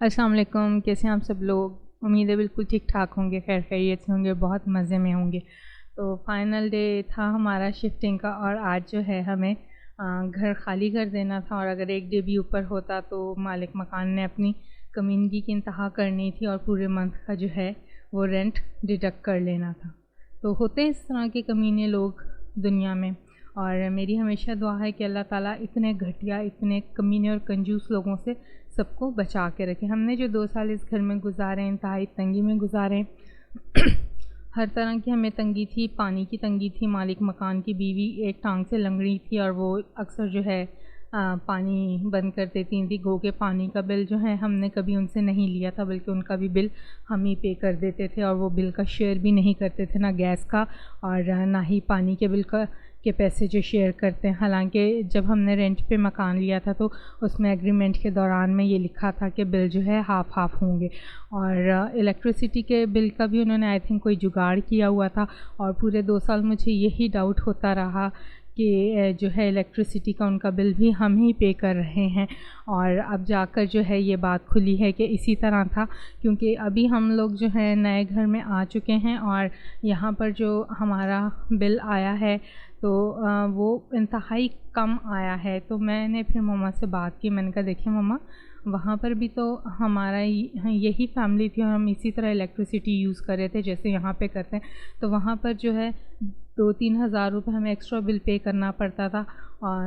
अस्सलाम वालेकुम। कैसे हैं आप सब लोग? उम्मीद है बिल्कुल ठीक ठाक होंगे, खैर खैरियत से होंगे, बहुत मज़े में होंगे। तो फाइनल डे था हमारा शिफ्टिंग का और आज जो है हमें घर खाली कर देना था और अगर एक डे भी ऊपर होता तो मालिक मकान ने अपनी कमीनगी की इंतहा करनी थी और पूरे मंथ का जो है वो रेंट डिडक्ट कर लेना था। तो होते हैं इस तरह के कमीने लोग दुनिया में, और मेरी हमेशा दुआ है कि अल्लाह ताला इतने घटिया, इतने कमीने और कंजूस लोगों से सबको बचा के रखे। हमने जो 2 साल इस घर में गुजारे, इंतहाई तंगी में गुजारे। हर तरह की हमें तंगी थी, पानी की तंगी थी, मालिक मकान की बीवी एक टांग से लंगड़ी थी और वो अक्सर जो है पानी बंद कर देती थी। गो के पानी का बिल जो है हमने कभी उनसे नहीं लिया था, बल्कि उनका भी बिल हम ही पे कर देते थे और वो बिल का शेयर भी नहीं करते थे, ना गैस का और ना ही पानी के बिल का के पैसे जो शेयर करते हैं। हालांकि जब हमने रेंट पे मकान लिया था तो उसमें एग्रीमेंट के दौरान में ये लिखा था कि बिल जो है हाफ़ हाफ़ होंगे, और इलेक्ट्रिसिटी के बिल का भी उन्होंने आई थिंक कोई जुगाड़ किया हुआ था। और पूरे 2 साल मुझे यही डाउट होता रहा कि जो है इलेक्ट्रिसिटी का उनका बिल भी हम ही पे कर रहे हैं, और अब जाकर जो है ये बात खुली है कि इसी तरह था। क्योंकि अभी हम लोग जो है नए घर में आ चुके हैं और यहाँ पर जो हमारा बिल आया है तो वो इंतहाई कम आया है। तो मैंने फिर मम्मा से बात की, मैंने कहा देखिए मम्मा, वहाँ पर भी तो हमारा यही फैमिली थी और हम इसी तरह इलेक्ट्रिसिटी यूज़ कर रहे थे जैसे यहाँ पे करते हैं। तो वहाँ पर जो है 2-3 हज़ार रुपये हमें एक्स्ट्रा बिल पे करना पड़ता था।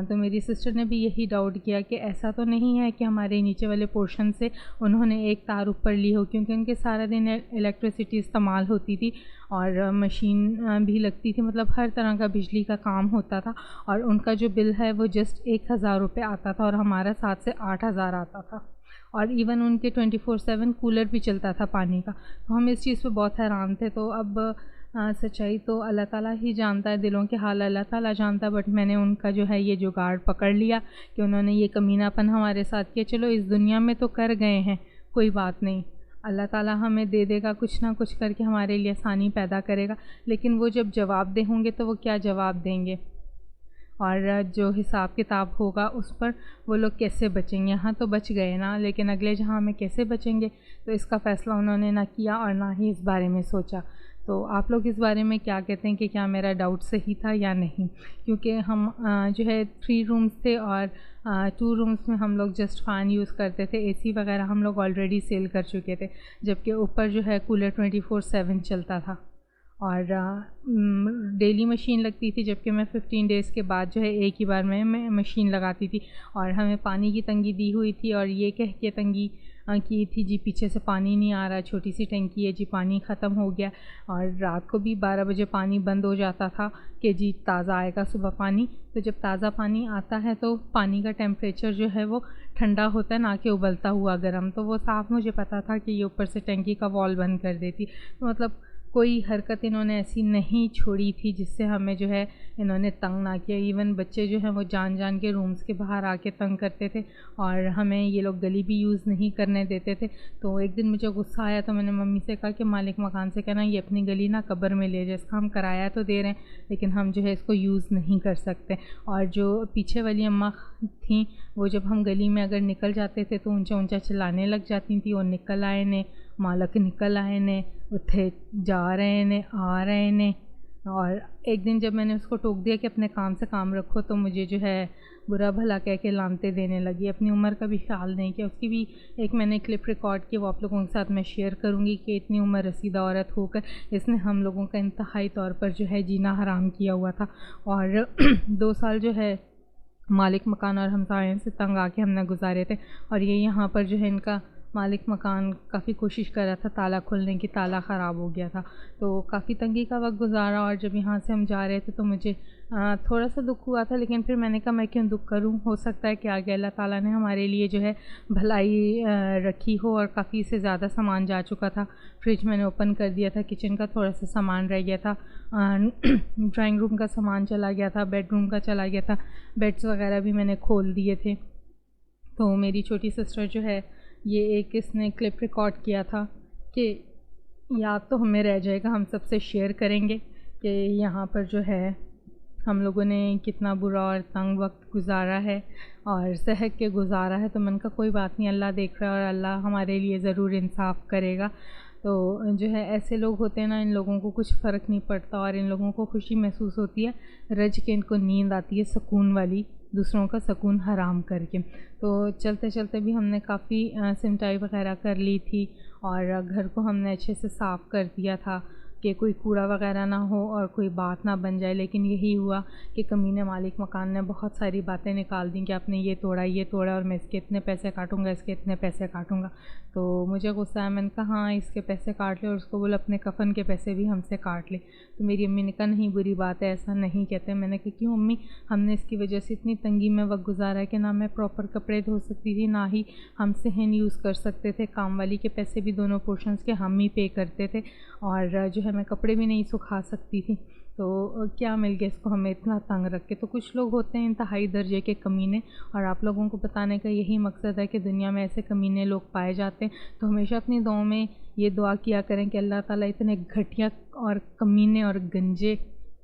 तो मेरी सिस्टर ने भी यही डाउट किया कि ऐसा तो नहीं है कि हमारे नीचे वाले पोर्शन से उन्होंने एक तार ऊपर ली हो, क्योंकि उनके सारा दिन इलेक्ट्रिसिटी इस्तेमाल होती थी और मशीन भी लगती थी, मतलब हर तरह का बिजली का काम होता था। और उनका जो बिल है वो जस्ट 1,000 रुपये आता था और हमारा 7 से 8,000 आता था। और इवन उनके 24/7 कूलर भी चलता था पानी का। तो हम इस चीज़ पे बहुत हैरान थे। तो अब सच्चाई तो अल्लाह ताला ही जानता है, दिलों के हाल अल्लाह ताला जानता है। बट मैंने उनका जो है ये जुगाड़ पकड़ लिया कि उन्होंने ये कमीनापन हमारे साथ किया। चलो इस दुनिया में तो कर गए हैं, कोई बात नहीं, अल्लाह ताला हमें दे देगा, कुछ ना कुछ करके हमारे लिए आसानी पैदा करेगा। लेकिन वो जब जवाबदेह होंगे तो वो क्या जवाब देंगे, और जो हिसाब किताब होगा उस पर वो लोग कैसे बचेंगे। यहाँ तो बच गए ना, लेकिन अगले जहाँ में कैसे बचेंगे, तो इसका फ़ैसला उन्होंने ना किया और ना ही इस बारे में सोचा। तो आप लोग इस बारे में क्या कहते हैं कि क्या मेरा डाउट सही था या नहीं? क्योंकि हम जो है 3 रूम्स थे और 2 रूम्स में हम लोग जस्ट फ़ैन यूज़ करते थे, एसी वगैरह हम लोग ऑलरेडी सेल कर चुके थे, जबकि ऊपर जो है कूलर 24/7 चलता था और डेली मशीन लगती थी, जबकि मैं 15 डेज़ के बाद जो है एक ही बार में मैं मशीन लगाती थी। और हमें पानी की तंगी दी हुई थी और ये कह के तंगी की थी जी पीछे से पानी नहीं आ रहा, छोटी सी टंकी है जी, पानी ख़त्म हो गया। और रात को भी 12 बजे पानी बंद हो जाता था कि जी ताज़ा आएगा सुबह पानी। तो जब ताज़ा पानी आता है तो पानी का टेम्परेचर जो है वो ठंडा होता है, ना कि उबलता हुआ गर्म। तो वो साफ़ मुझे पता था कि ये ऊपर से टंकी का वॉल बंद कर देती। तो मतलब कोई हरकत इन्होंने ऐसी नहीं छोड़ी थी जिससे हमें जो है इन्होंने तंग ना किया। इवन बच्चे जो हैं वो जान जान के रूम्स के बाहर आके तंग करते थे और हमें ये लोग गली भी यूज़ नहीं करने देते थे। तो एक दिन मुझे गुस्सा आया तो मैंने मम्मी से कहा कि मालिक मकान से कहना ये अपनी गली ना कब्र में ले जाए, इसका हम किराया तो दे रहे हैं लेकिन हम जो है इसको यूज़ नहीं कर सकते। और जो पीछे वाली अम्मा थी वो जब हम गली में अगर निकल जाते थे तो ऊंचा ऊंचा चिल्लाने लग जाती थी, और निकल आए ने मालक निकल आए ने, उत्थे जा रहे ने, आ रहे ने। और एक दिन जब मैंने उसको टोक दिया कि अपने काम से काम रखो तो मुझे जो है बुरा भला कह के लानते देने लगी। अपनी उम्र का भी ख्याल नहीं किया। उसकी भी एक मैंने क्लिप रिकॉर्ड की, वो आप लोगों के साथ मैं शेयर करूंगी कि इतनी उम्र रसीदा औरत होकर इसने हम लोगों का इंतहाई तौर पर जो है जीना हराम किया हुआ था। और 2 साल जो है मालिक मकान और हमसायों से तंग आके हमने गुजारे थे। और ये यहाँ पर जो है इनका मालिक मकान काफ़ी कोशिश कर रहा था ताला खोलने की, ताला ख़राब हो गया था। तो काफ़ी तंगी का वक्त गुजारा। और जब यहाँ से हम जा रहे थे तो मुझे थोड़ा सा दुख हुआ था, लेकिन फिर मैंने कहा मैं क्यों दुख करूँ, हो सकता है कि आगे अल्लाह ताला ने हमारे लिए जो है भलाई रखी हो। और काफ़ी से ज़्यादा सामान जा चुका था। फ्रिज मैंने ओपन कर दिया था, किचन का थोड़ा सा सामान रह गया था, ड्राइंग रूम का सामान चला गया था, बेडरूम का चला गया था, बेड्स वगैरह भी मैंने खोल दिए थे। तो मेरी छोटी सिस्टर जो है ये एक इसने क्लिप रिकॉर्ड किया था कि याद तो हमें रह जाएगा, हम सबसे शेयर करेंगे कि यहाँ पर जो है हम लोगों ने कितना बुरा और तंग वक्त गुजारा है और सहक के गुजारा है। तो मैंने कहा कोई बात नहीं, अल्लाह देख रहा है और अल्लाह हमारे लिए ज़रूर इंसाफ़ करेगा। तो जो है ऐसे लोग होते हैं ना, इन लोगों को कुछ फ़र्क नहीं पड़ता और इन लोगों को खुशी महसूस होती है, रज के इनको नींद आती है सुकून वाली, दूसरों का सुकून हराम करके। तो चलते चलते भी हमने काफ़ी सिमटाई वगैरह कर ली थी और घर को हमने अच्छे से साफ़ कर दिया था कि कोई कूड़ा वगैरह ना हो और कोई बात ना बन जाए। लेकिन यही हुआ कि कमीने मालिक मकान ने बहुत सारी बातें निकाल दी कि आपने ये तोड़ा और मैं इसके इतने पैसे काटूंगा, इसके इतने पैसे काटूंगा। तो मुझे गुस्सा आया, मैंने कहा हाँ इसके पैसे काट ले और उसको बोला अपने कफ़न के पैसे भी हमसे काट ले। तो मेरी अम्मी ने कहा नहीं बुरी बात है, ऐसा नहीं कहते। मैंने कहा क्यों अम्मी, हमने इसकी वजह से इतनी तंगी में वक्त गुजारा है कि ना मैं प्रॉपर कपड़े धो सकती थी, ना ही हम सहन यूज़ कर सकते थे। काम वाली के पैसे भी दोनों पोर्शंस के हम ही पे करते थे और जो है मैं कपड़े भी नहीं सुखा सकती थी। तो क्या मिल गया इसको हमें इतना तंग रख के। तो कुछ लोग होते हैं इंतहाई दर्जे के कमीने, और आप लोगों को बताने का यही मकसद है कि दुनिया में ऐसे कमीने लोग पाए जाते हैं। तो हमेशा अपनी दुआओं में ये दुआ किया करें कि अल्लाह ताला इतने घटिया और कमीने और गंजे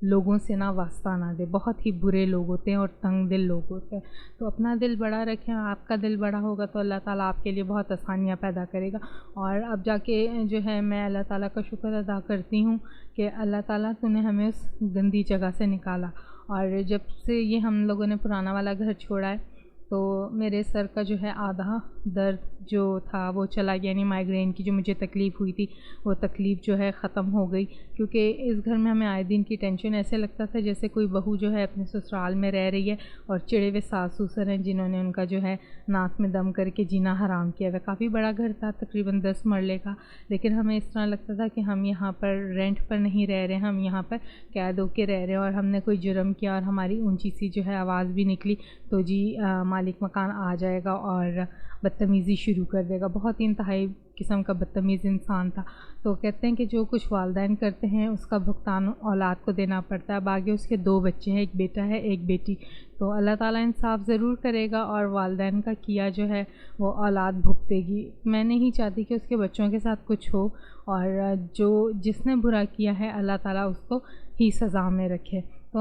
लोगों से ना वास्ता ना दे। बहुत ही बुरे लोग होते हैं और तंग दिल लोग होते हैं। तो अपना दिल बड़ा रखें, आपका दिल बड़ा होगा तो अल्लाह ताला आपके लिए बहुत आसानियाँ पैदा करेगा। और अब जाके जो है मैं अल्लाह ताला का शुक्र अदा करती हूँ कि अल्लाह ताला तूने हमें उस गंदी जगह से निकाला। और जब से ये हम लोगों ने पुराना वाला घर छोड़ा है तो मेरे सर का जो है आधा दर्द जो था वो चला गया, यानी माइग्रेन की जो मुझे तकलीफ़ हुई थी वो तकलीफ़ जो है ख़त्म हो गई। क्योंकि इस घर में हमें आए दिन की टेंशन, ऐसे लगता था जैसे कोई बहू जो है अपने ससुराल में रह रही है और चिड़े हुए सास ससुर हैं जिन्होंने उनका जो है नाक में दम करके जीना हराम किया हुआ। काफ़ी बड़ा घर था, तकरीबन 10 मरले का, लेकिन हमें इस तरह लगता था कि हम यहाँ पर रेंट पर नहीं रह रहे, हम यहाँ पर कैद होकर रह रहे हैं और हमने कोई जुर्म किया और हमारी ऊँची सी जो है आवाज़ भी निकली तो जी मालिक मकान आ जाएगा और बदतमीज़ी शुरू कर देगा। बहुत ही इंतहाई किस्म का बदतमीज़ इंसान था। तो कहते हैं कि जो कुछ वालिदैन करते हैं उसका भुगतान औलाद को देना पड़ता है। अब आगे उसके 2 बच्चे हैं, एक बेटा है एक बेटी। तो अल्लाह ताला इंसाफ़ ज़रूर करेगा और वालिदैन का किया जो है वो औलाद भुगतेगी। मैं नहीं चाहती कि उसके बच्चों के साथ कुछ हो, और जो जिसने बुरा किया है अल्लाह ताला उसको ही सज़ा में रखे। तो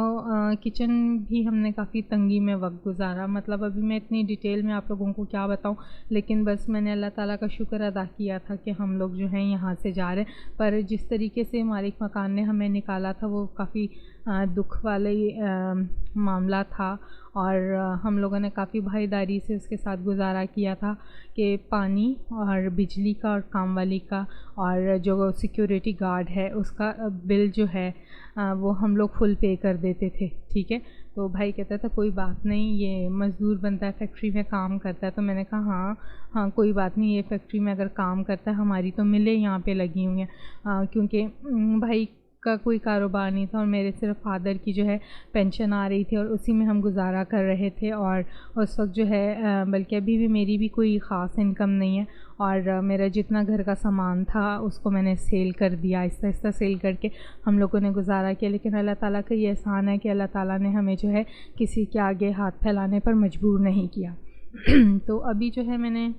किचन भी हमने काफ़ी तंगी में वक्त गुजारा। मतलब अभी मैं इतनी डिटेल में आप लोगों को क्या बताऊं, लेकिन बस मैंने अल्लाह ताला का शुक्र अदा किया था कि हम लोग जो हैं यहाँ से जा रहे हैं। पर जिस तरीके से मालिक मकान ने हमें निकाला था वो काफ़ी दुख वाले मामला था और हम लोगों ने काफ़ी भाईदारी से उसके साथ गुजारा किया था कि पानी और बिजली का और काम वाली का और जो सिक्योरिटी गार्ड है उसका बिल जो है वो हम लोग फुल पे कर देते थे। ठीक है, तो भाई कहता था कोई बात नहीं, ये मज़दूर बनता है, फैक्ट्री में काम करता है। तो मैंने कहा हाँ कोई बात नहीं, ये फैक्ट्री में अगर काम करता है हमारी तो मिले यहाँ पे लगी हुई हैं। क्योंकि भाई का कोई कारोबार नहीं था और मेरे सिर्फ फादर की जो है पेंशन आ रही थी और उसी में हम गुजारा कर रहे थे। और उस वक्त जो है बल्कि अभी भी मेरी भी कोई ख़ास इनकम नहीं है और मेरा जितना घर का सामान था उसको मैंने सेल कर दिया, आहिस्ता आहिस्ता सेल करके हम लोगों ने गुजारा किया। लेकिन अल्लाह ताला का ये एहसान है कि अल्लाह ताला ने हमें जो है किसी के आगे हाथ फैलाने पर मजबूर नहीं किया। तो अभी जो है मैंने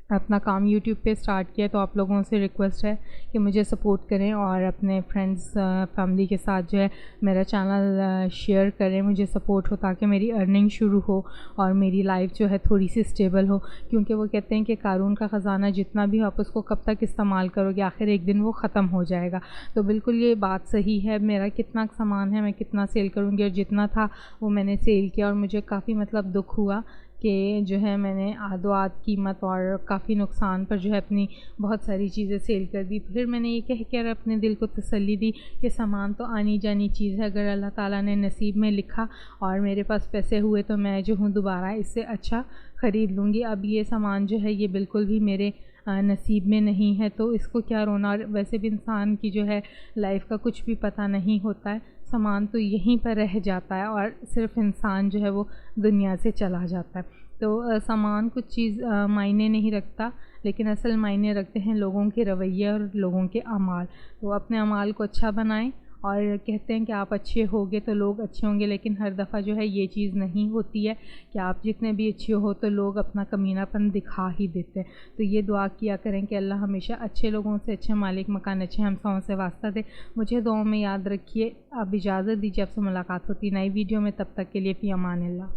अपना काम यूट्यूब पे स्टार्ट किया, तो आप लोगों से रिक्वेस्ट है कि मुझे सपोर्ट करें और अपने फ्रेंड्स फैमिली के साथ जो है मेरा चैनल शेयर करें, मुझे सपोर्ट हो ताकि मेरी अर्निंग शुरू हो और मेरी लाइफ जो है थोड़ी सी स्टेबल हो। क्योंकि वो कहते हैं कि कारून का ख़जाना जितना भी हो आप उसको कब तक इस्तेमाल करोगे, आखिर एक दिन वो ख़त्म हो जाएगा। तो बिल्कुल ये बात सही है, मेरा कितना सामान है मैं कितना सेल करूँगी और जितना था वो मैंने सेल किया और मुझे काफ़ी मतलब दुख हुआ कि जो है मैंने आधो आध कीमत और काफ़ी नुकसान पर जो है अपनी बहुत सारी चीज़ें सेल कर दी। फिर मैंने ये कह कर अपने दिल को तसल्ली दी कि सामान तो आनी जानी चीज़ है, अगर अल्लाह ताला ने नसीब में लिखा और मेरे पास पैसे हुए तो मैं जो हूँ दोबारा इससे अच्छा ख़रीद लूँगी। अब ये सामान जो है ये बिल्कुल भी मेरे नसीब में नहीं है तो इसको क्या रोना। और वैसे भी इंसान की जो है लाइफ का कुछ भी पता नहीं होता है, सामान तो यहीं पर रह जाता है और सिर्फ इंसान जो है वो दुनिया से चला जाता है। तो सामान कुछ चीज़ मायने नहीं रखता, लेकिन असल मायने रखते हैं लोगों के रवैये और लोगों के अमाल। तो अपने अमाल को अच्छा बनाएं और कहते हैं कि आप अच्छे होगे तो लोग अच्छे होंगे, लेकिन हर दफ़ा जो है ये चीज़ नहीं होती है कि आप जितने भी अच्छे हो तो लोग अपना कमीनापन दिखा ही देते हैं। तो ये दुआ किया करें कि अल्लाह हमेशा अच्छे लोगों से, अच्छे मालिक मकान, अच्छे हमसाओं से वास्ता दे। मुझे दुआओं में याद रखिए। अब इजाज़त दीजिए, आपसे मुलाकात होती नई वीडियो में, तब तक के लिए फ़ी अमानिल्लाह।